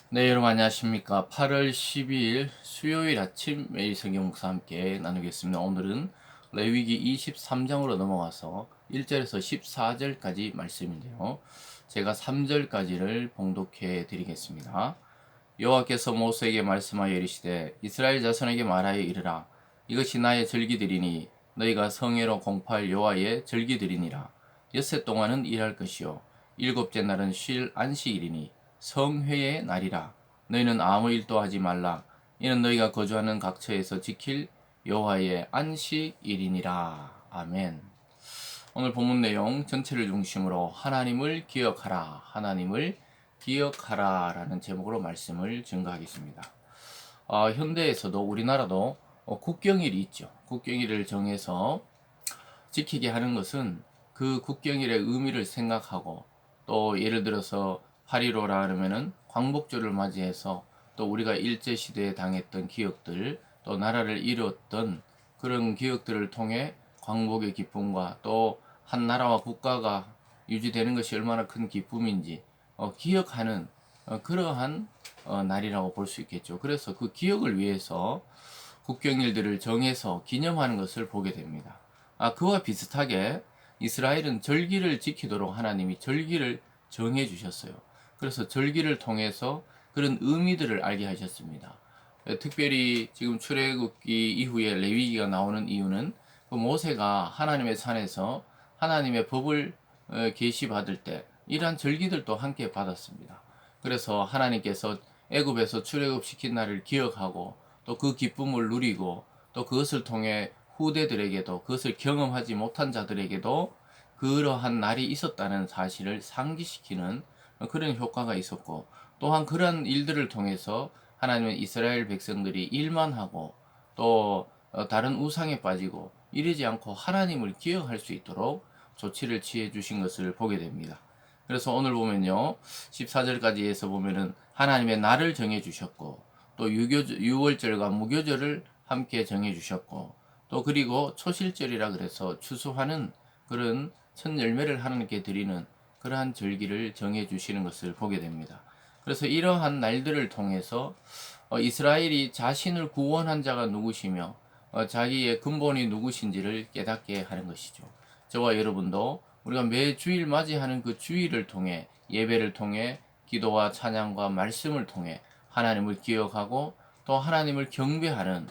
네, 여러분 안녕하십니까. 8월 12일 수요일 아침 매일 성경 묵상 함께 나누겠습니다. 오늘은 레위기 23장으로 넘어가서 1절에서 14절까지 말씀인데요. 제가 3절까지를 봉독해 드리겠습니다. 여호와께서 모세에게 말씀하여 이르시되 이스라엘 자손에게 말하여 이르라. 이것이 나의 절기들이니 너희가 성회로 공포할 여호와의 절기들이니라. 엿새 동안은 일할 것이요 일곱째 날은 쉴 안식일이니 성회의 날이라. 너희는 아무 일도 하지 말라. 이는 너희가 거주하는 각처에서 지킬 여호와의 안식일이니라. 아멘. 오늘 본문 내용 전체를 중심으로 하나님을 기억하라, 하나님을 기억하라 라는 제목으로 말씀을 증거하겠습니다. 현대에서도 우리나라도 국경일이 있죠. 국경일을 정해서 지키게 하는 것은 그 국경일의 의미를 생각하고, 또 예를 들어서 8.15라 그러면은 광복절을 맞이해서 또 우리가 일제시대에 당했던 기억들, 또 나라를 이루었던 그런 기억들을 통해 광복의 기쁨과 또 한 나라와 국가가 유지되는 것이 얼마나 큰 기쁨인지 기억하는 그러한 날이라고 볼 수 있겠죠. 그래서 그 기억을 위해서 국경일들을 정해서 기념하는 것을 보게 됩니다. 그와 비슷하게 이스라엘은 절기를 지키도록 하나님이 절기를 정해 주셨어요. 그래서 절기를 통해서 그런 의미들을 알게 하셨습니다. 특별히 지금 출애굽기 이후에 레위기가 나오는 이유는 그 모세가 하나님의 산에서 하나님의 법을 계시받을 때 이러한 절기들도 함께 받았습니다. 그래서 하나님께서 애굽에서 출애굽시킨 날을 기억하고 또 그 기쁨을 누리고, 또 그것을 통해 후대들에게도, 그것을 경험하지 못한 자들에게도 그러한 날이 있었다는 사실을 상기시키는 그런 효과가 있었고, 또한 그러한 일들을 통해서 하나님은 이스라엘 백성들이 일만 하고 또 다른 우상에 빠지고 이러지 않고 하나님을 기억할 수 있도록 조치를 취해 주신 것을 보게 됩니다. 그래서 오늘 보면요, 14절까지 해서 보면은 하나님의 날을 정해 주셨고, 또 유월절과 무교절을 함께 정해 주셨고, 또 그리고 초실절이라 그래서 추수하는 그런 첫 열매를 하나님께 드리는 그러한 절기를 정해 주시는 것을 보게 됩니다. 그래서 이러한 날들을 통해서 이스라엘이 자신을 구원한 자가 누구시며 자기의 근본이 누구신지를 깨닫게 하는 것이죠. 저와 여러분도 우리가 매 주일 맞이하는 그 주일을 통해, 예배를 통해, 기도와 찬양과 말씀을 통해 하나님을 기억하고 또 하나님을 경배하는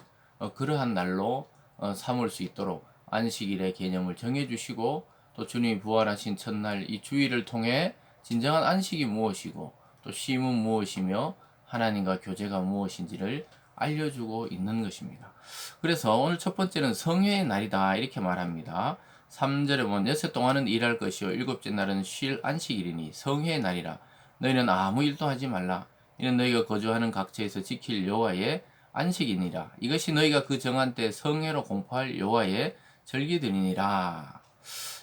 그러한 날로 삼을 수 있도록 안식일의 개념을 정해주시고, 또 주님이 부활하신 첫날 이 주일을 통해 진정한 안식이 무엇이고 또 쉼은 무엇이며 하나님과 교제가 무엇인지를 알려주고 있는 것입니다. 그래서 오늘 첫 번째는 성회의 날이다 이렇게 말합니다. 3절에 보면 엿새 동안은 일할 것이요 일곱째 날은 쉴 안식일이니 성회의 날이라. 너희는 아무 일도 하지 말라. 이는 너희가 거주하는 각처에서 지킬 여호와의 안식이니라. 이것이 너희가 그 정한 때 성회로 공포할 여호와의 절기들이니라.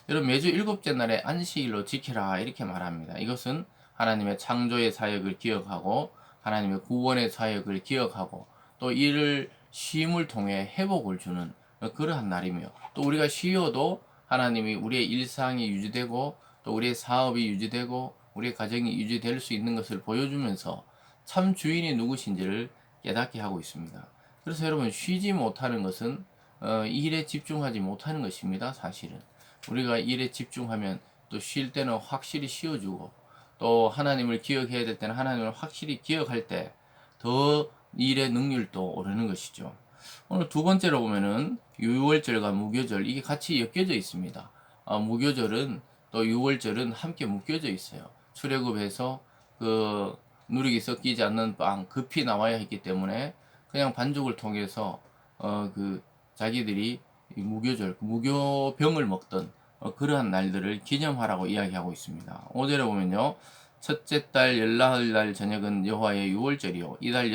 여러분, 매주 일곱째 날에 안식일로 지키라 이렇게 말합니다. 이것은 하나님의 창조의 사역을 기억하고 하나님의 구원의 사역을 기억하고 또 이를 쉼을 통해 회복을 주는 그러한 날이며, 또 우리가 쉬어도 하나님이 우리의 일상이 유지되고 또 우리의 사업이 유지되고 우리의 가정이 유지될 수 있는 것을 보여주면서 참 주인이 누구신지를 깨닫게 하고 있습니다. 그래서 여러분, 쉬지 못하는 것은 일에 집중하지 못하는 것입니다. 사실은 우리가 일에 집중하면 또 쉴 때는 확실히 쉬어주고, 또 하나님을 기억해야 될 때는 하나님을 확실히 기억할 때 더 일의 능률도 오르는 것이죠. 오늘 두 번째로 보면은 유월절과 무교절, 이게 같이 엮여져 있습니다. 무교절은 또 유월절은 함께 묶여져 있어요. 출애굽해서 그 누룩이 섞이지 않는 빵 급히 나와야 했기 때문에 그냥 반죽을 통해서 그 자기들이 무교절, 무교병을 먹던 그러한 날들을 기념하라고 이야기하고 있습니다. 5절에 보면요, 첫째 달 열나흘 날 저녁은 여호와의 유월절이요 이달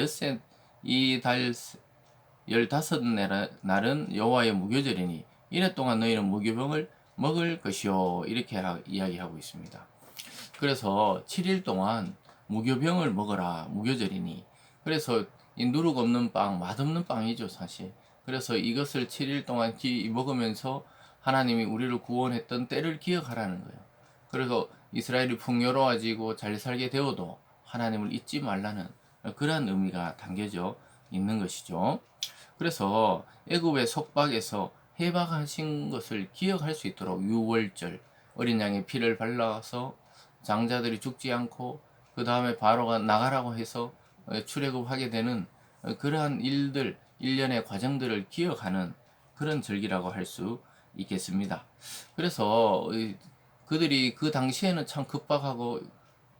15날은 여호와의 무교절이니 이래 동안 너희는 무교병을 먹을 것이요 이렇게 이야기하고 있습니다. 그래서 7일 동안 무교병을 먹어라, 무교절이니. 그래서 이 누룩 없는 빵, 맛없는 빵이죠 사실. 그래서 이것을 7일 동안 먹으면서 하나님이 우리를 구원했던 때를 기억하라는 거예요. 그래서 이스라엘이 풍요로워지고 잘 살게 되어도 하나님을 잊지 말라는 그러한 의미가 담겨져 있는 것이죠. 그래서 애굽의 속박에서 해방하신 것을 기억할 수 있도록 유월절 어린 양의 피를 발라서 장자들이 죽지 않고 그 다음에 바로가 나가라고 해서 출애굽하게 되는 그러한 일들 일련의 과정들을 기억하는 그런 절기라고 할 수 있겠습니다. 그래서 그들이 그 당시에는 참 급박하고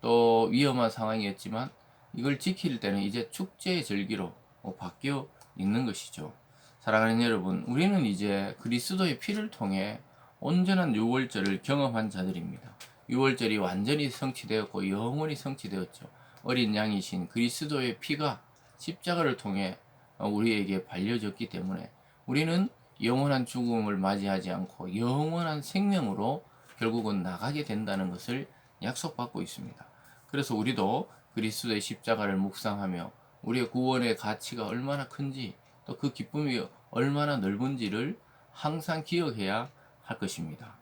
또 위험한 상황이었지만 이걸 지킬 때는 이제 축제의 절기로 바뀌어 있는 것이죠. 사랑하는 여러분, 우리는 이제 그리스도의 피를 통해 온전한 유월절을 경험한 자들입니다. 유월절이 완전히 성취되었고 영원히 성취되었죠. 어린 양이신 그리스도의 피가 십자가를 통해 우리에게 발려졌기 때문에 우리는 영원한 죽음을 맞이하지 않고 영원한 생명으로 결국은 나가게 된다는 것을 약속받고 있습니다. 그래서 우리도 그리스도의 십자가를 묵상하며 우리의 구원의 가치가 얼마나 큰지 또 그 기쁨이 얼마나 넓은지를 항상 기억해야 할 것입니다.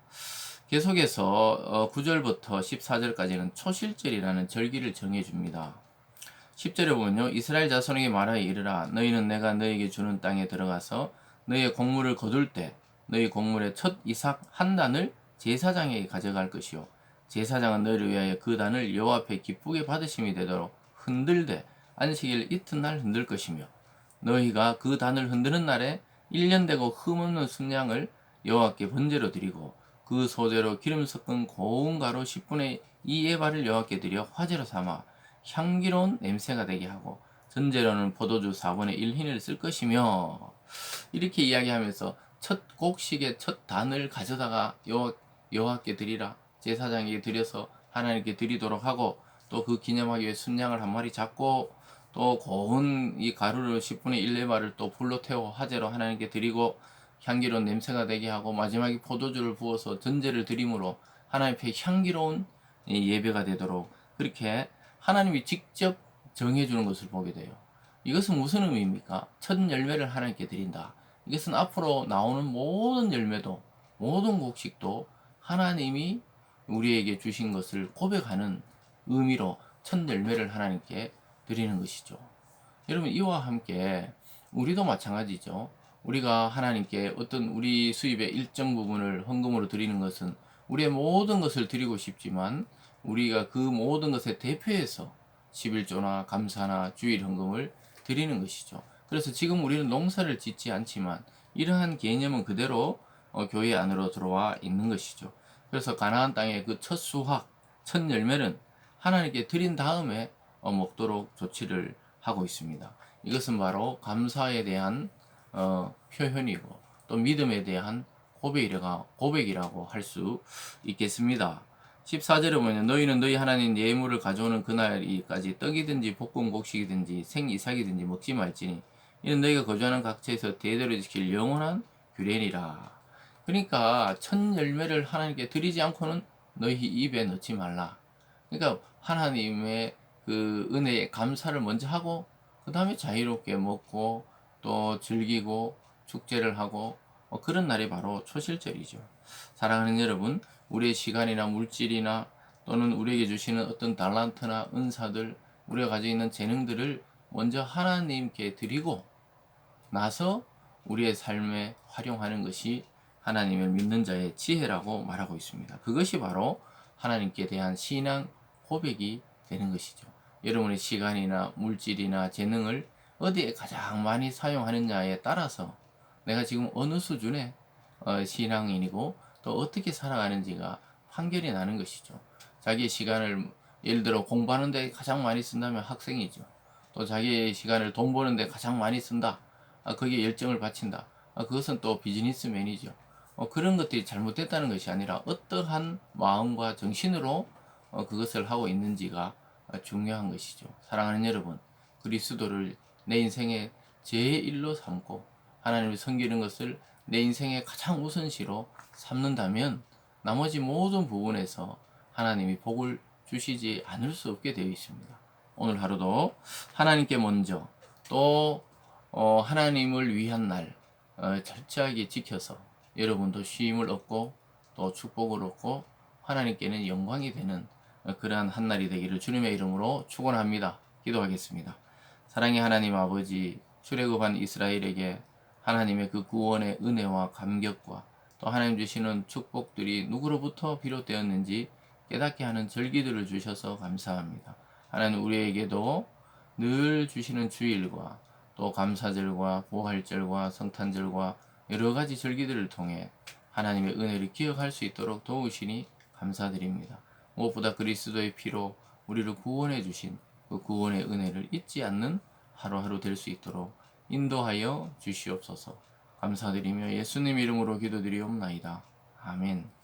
계속해서 9절부터 14절까지는 초실절이라는 절기를 정해줍니다. 10절에 보면요. 이스라엘 자손에게 말하여 이르라. 너희는 내가 너희에게 주는 땅에 들어가서 너희의 곡물을 거둘 때 너희 곡물의 첫 이삭 한 단을 제사장에게 가져갈 것이요. 제사장은 너희를 위하여 그 단을 여호와 앞에 기쁘게 받으심이 되도록 흔들되 안식일 이튿날 흔들 것이며 너희가 그 단을 흔드는 날에 1년 되고 흠없는 순양을 여호와께 번제로 드리고 그 소재로 기름 섞은 고운 가루 10분의 2 에바를 여호와께 드려 화제로 삼아 향기로운 냄새가 되게 하고 전제로는 포도주 4분의 1 흰을 쓸 것이며 이렇게 이야기하면서 첫 곡식의 첫 단을 가져다가 여호와께 드리라 제사장에게 드려서 하나님께 드리도록 하고 또 그 기념하기 위해 순양을 한 마리 잡고 또 고운 이 가루를 10분의 1 에바를 또 불로 태워 화제로 하나님께 드리고 향기로운 냄새가 되게 하고 마지막에 포도주를 부어서 전제를 드림으로 하나님 앞에 향기로운 예배가 되도록 그렇게 하나님이 직접 정해주는 것을 보게 돼요. 이것은 무슨 의미입니까? 첫 열매를 하나님께 드린다. 이것은 앞으로 나오는 모든 열매도 모든 곡식도 하나님이 우리에게 주신 것을 고백하는 의미로 첫 열매를 하나님께 드리는 것이죠. 여러분 이와 함께 우리도 마찬가지죠. 우리가 하나님께 어떤 우리 수입의 일정 부분을 헌금으로 드리는 것은 우리의 모든 것을 드리고 싶지만 우리가 그 모든 것에 대표해서 11조나 감사나 주일 헌금을 드리는 것이죠. 그래서 지금 우리는 농사를 짓지 않지만 이러한 개념은 그대로 교회 안으로 들어와 있는 것이죠. 그래서 가나안 땅의 그 첫 수확, 첫 열매는 하나님께 드린 다음에 먹도록 조치를 하고 있습니다. 이것은 바로 감사에 대한 표현이고 또 믿음에 대한 고백이라고 할 수 있겠습니다. 14절에 보면 너희는 너희 하나님 예물을 가져오는 그날까지 떡이든지 볶은 곡식이든지 생이삭이든지 먹지 말지니 이는 너희가 거주하는 각처에서 대대로 지킬 영원한 규례니라. 그러니까 첫 열매를 하나님께 드리지 않고는 너희 입에 넣지 말라. 그러니까 하나님의 그 은혜에 감사를 먼저 하고 그 다음에 자유롭게 먹고 또 즐기고 축제를 하고 그런 날이 바로 초실절이죠. 사랑하는 여러분, 우리의 시간이나 물질이나 또는 우리에게 주시는 어떤 달란트나 은사들, 우리가 가지고 있는 재능들을 먼저 하나님께 드리고 나서 우리의 삶에 활용하는 것이 하나님을 믿는 자의 지혜라고 말하고 있습니다. 그것이 바로 하나님께 대한 신앙 고백이 되는 것이죠. 여러분의 시간이나 물질이나 재능을 어디에 가장 많이 사용하느냐에 따라서 내가 지금 어느 수준의 신앙인이고 또 어떻게 살아가는지가 판결이 나는 것이죠. 자기의 시간을 예를 들어 공부하는 데 가장 많이 쓴다면 학생이죠. 또 자기의 시간을 돈 버는 데 가장 많이 쓴다. 거기에 열정을 바친다. 그것은 또 비즈니스맨이죠. 그런 것들이 잘못됐다는 것이 아니라 어떠한 마음과 정신으로 그것을 하고 있는지가 중요한 것이죠. 사랑하는 여러분, 그리스도를 내 인생의 제1로 삼고 하나님을 섬기는 것을 내 인생의 가장 우선시로 삼는다면 나머지 모든 부분에서 하나님이 복을 주시지 않을 수 없게 되어 있습니다. 오늘 하루도 하나님께 먼저 또 하나님을 위한 날 철저하게 지켜서 여러분도 쉼을 얻고 또 축복을 얻고 하나님께는 영광이 되는 그러한 한 날이 되기를 주님의 이름으로 축원합니다. 기도하겠습니다. 사랑의 하나님 아버지, 출애굽한 이스라엘에게 하나님의 그 구원의 은혜와 감격과 또 하나님 주시는 축복들이 누구로부터 비롯되었는지 깨닫게 하는 절기들을 주셔서 감사합니다. 하나님 우리에게도 늘 주시는 주일과 또 감사절과 부활절과 성탄절과 여러 가지 절기들을 통해 하나님의 은혜를 기억할 수 있도록 도우시니 감사드립니다. 무엇보다 그리스도의 피로 우리를 구원해 주신 그 구원의 은혜를 잊지 않는 하루하루 될 수 있도록 인도하여 주시옵소서. 감사드리며 예수님 이름으로 기도드리옵나이다. 아멘.